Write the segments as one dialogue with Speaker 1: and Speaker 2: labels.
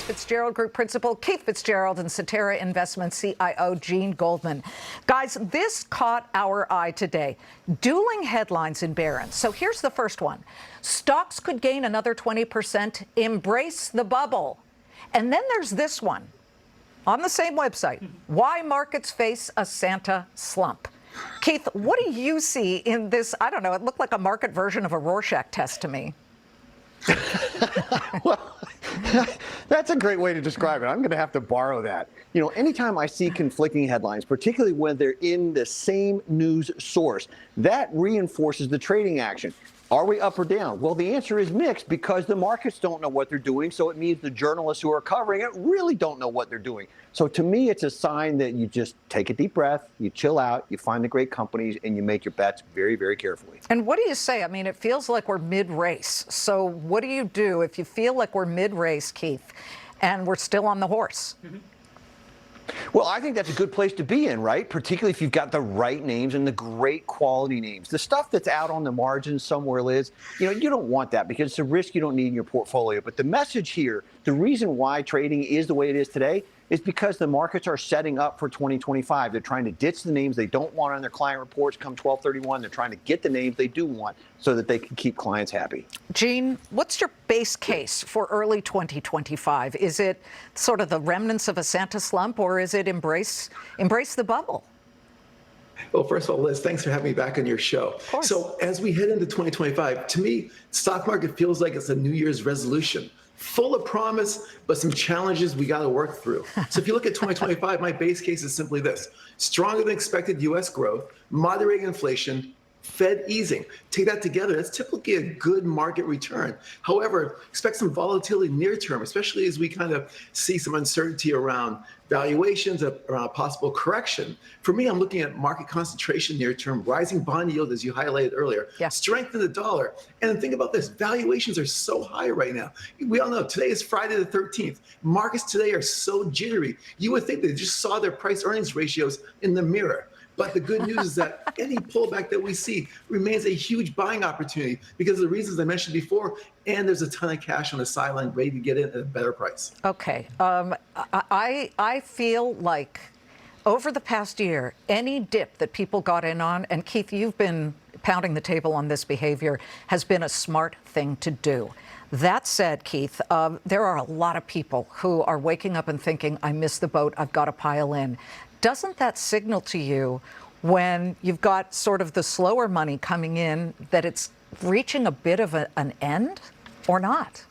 Speaker 1: Fitz-Gerald Group Principal Keith Fitz-Gerald and Cetera Investments CIO Gene Goldman. Guys, this caught our eye today. Dueling headlines in Barron's. So here's the first one. Stocks could gain another 20%. Embrace the bubble. And then there's this one on the same website. Why markets face a Santa slump. Keith, what do you see in this? I don't know. It looked like a market version of a Rorschach test to me.
Speaker 2: Well, that's a great way to describe it. I'm going to have to borrow that. You know, anytime I see conflicting headlines, particularly when they're in the same news source, that reinforces the trading action. Are we up or down? Well, the answer is mixed because the markets don't know what they're doing. So it means the journalists who are covering it really don't know what they're doing. So to me, it's a sign that you just take a deep breath, you chill out, you find the great companies, and you make your bets very, very carefully.
Speaker 1: And what do you say? I mean, it feels like we're mid-race. So what do you do if you feel like we're mid-race, Keith, and we're still on the horse?
Speaker 2: Well, I think that's a good place to be in, right? Particularly if you've got the right names and the great quality names. The stuff that's out on the margins somewhere, Liz, you don't want that because it's a risk you don't need in your portfolio. But the message here, the reason why trading is the way it is today is because the markets are setting up for 2025. They're trying to ditch the names they don't want on their client reports come 12/31. They're trying to get the names they do want so that they can keep clients happy.
Speaker 1: Gene, what's your base case for early 2025? Is it sort of the remnants of a Santa slump, or is it embrace the bubble?
Speaker 3: Well, first of all, Liz, thanks for having me back on your show. So as we head into 2025, to me, stock market feels like it's a New Year's resolution. Full of promise, but some challenges we got to work through. So if you look at 2025, my base case is simply this. Stronger than expected U.S. growth, moderating inflation, Fed easing. Take that together, that's typically a good market return. However, expect some volatility near term, especially as we kind of see some uncertainty around valuations, around a possible correction. For me, I'm looking at market concentration near term, rising bond yield, as you highlighted earlier, strength in the dollar. And then think about this, valuations are so high right now. We all know today is Friday the 13th. Markets today are so jittery. You would think they just saw their price earnings ratios in the mirror. But the good news is that any pullback that we see remains a huge buying opportunity because of the reasons I mentioned before, and there's a ton of cash on the sideline ready to get in at a better price.
Speaker 1: Okay. I feel like over the past year, any dip that people got in on, and Keith, you've been pounding the table on this behavior, has been a smart thing to do. That said, Keith, there are a lot of people who are waking up and thinking, I missed the boat, I've got to pile in. Doesn't that signal to you when you've got sort of the slower money coming in that it's reaching a bit of an end or not?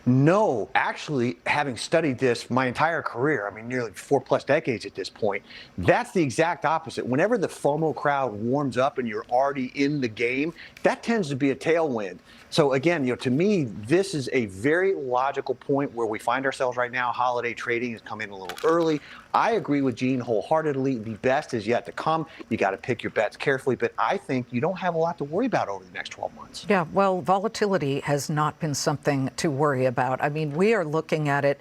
Speaker 2: No, actually, having studied this my entire career, I mean, nearly 4+ decades at this point, that's the exact opposite. Whenever the FOMO crowd warms up and you're already in the game, that tends to be a tailwind. So again, to me, this is a very logical point where we find ourselves right now. Holiday trading has come in a little early. I agree with Gene wholeheartedly. The best is yet to come. You got to pick your bets carefully, but I think you don't have a lot to worry about over the next 12 months.
Speaker 1: Yeah, well, volatility has not been something to worry about. I mean, we are looking at it.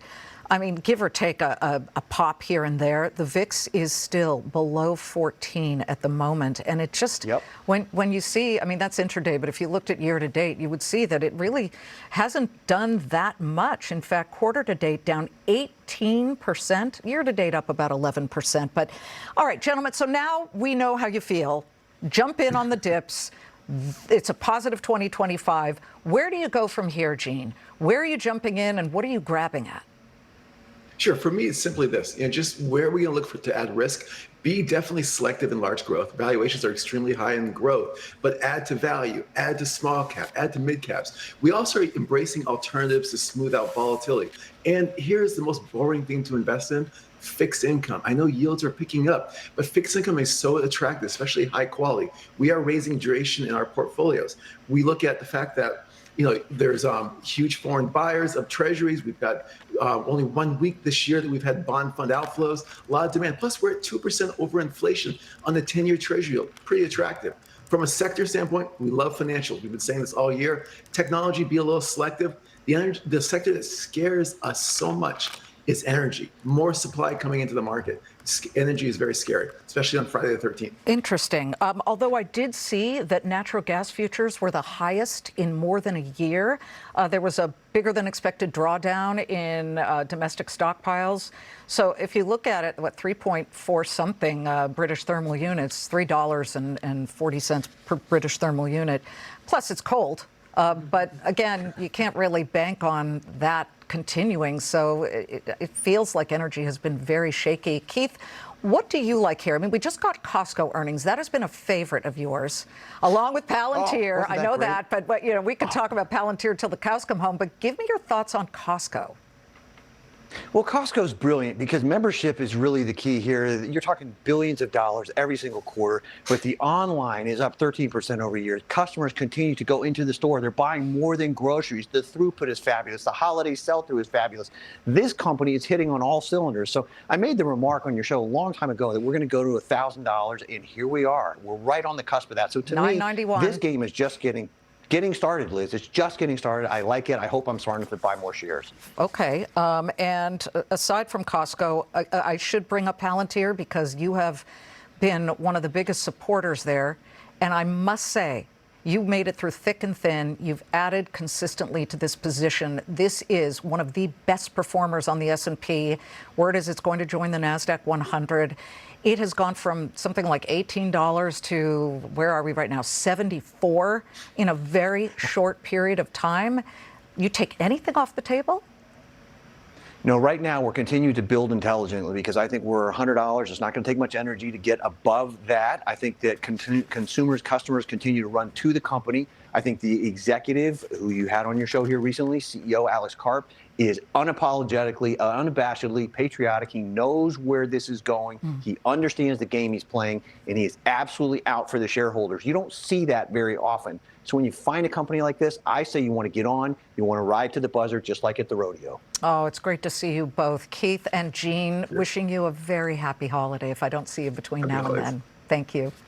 Speaker 1: I mean, give or take a pop here and there, the VIX is still below 14 at the moment. And it just, when you see, I mean, that's intraday, but if you looked at year to date, you would see that it really hasn't done that much. In fact, quarter to date down 18%, year to date up about 11%. But all right, gentlemen, so now we know how you feel. Jump in on the dips. It's a positive 2025. Where do you go from here, Gene? Where are you jumping in and what are you grabbing at?
Speaker 3: Sure. For me, it's simply this. Just where are we going to look to add risk? Be definitely selective in large growth. Valuations are extremely high in growth, but add to value, add to small cap, add to mid caps. We also are embracing alternatives to smooth out volatility. And here's the most boring thing to invest in. Fixed income. I know yields are picking up, but fixed income is so attractive, especially high quality. We are raising duration in our portfolios. We look at the fact that there's huge foreign buyers of treasuries. We've got only 1 week this year that we've had bond fund outflows, a lot of demand. Plus, we're at 2% over inflation on the 10-year treasury yield. Pretty attractive. From a sector standpoint, we love financials. We've been saying this all year. Technology, be a little selective. The sector that scares us so much is energy. More supply coming into the market. Energy is very scary, especially on Friday the 13th.
Speaker 1: Interesting. Although I did see that natural gas futures were the highest in more than a year. There was a bigger than expected drawdown in domestic stockpiles. So if you look at it, 3.4 something British thermal units, $3.40 per British thermal unit. Plus it's cold. But again, you can't really bank on that continuing. So it feels like energy has been very shaky. Keith, what do you like here? I mean, we just got Costco earnings. That has been a favorite of yours, along with Palantir. I know that, but you know, we could talk about Palantir till the cows come home. But give me your thoughts on Costco.
Speaker 2: Well, Costco's brilliant because membership is really the key here. You're talking billions of dollars every single quarter, but the online is up 13% over year. Customers continue to go into the store. They're buying more than groceries. The throughput is fabulous. The holiday sell-through is fabulous. This company is hitting on all cylinders. So I made the remark on your show a long time ago that we're going to go to $1,000, and here we are. We're right on the cusp of that. So to me, this game is just getting started, Liz. It's just getting started. I like it. I hope I'm smart enough to buy more shares.
Speaker 1: Okay. And aside from Costco, I should bring up Palantir because you have been one of the biggest supporters there. And I must say, you made it through thick and thin. You've added consistently to this position. This is one of the best performers on the S&P. Word is it's going to join the NASDAQ 100. It has gone from something like $18 to, where are we right now, 74 in a very short period of time. You take anything off the table?
Speaker 2: No, right now we're continuing to build intelligently because I think we're $100. It's not going to take much energy to get above that. I think that customers continue to run to the company. I think the executive who you had on your show here recently, CEO Alex Karp, is unapologetically, unabashedly patriotic. He knows where this is going. He understands the game he's playing, and he is absolutely out for the shareholders. You don't see that very often. So when you find a company like this, I say you want to get on, you want to ride to the buzzer, just like at the rodeo.
Speaker 1: Oh, it's great to see you both. Keith and Jean, wishing you a very happy holiday if I don't see you between now and then. Thank you.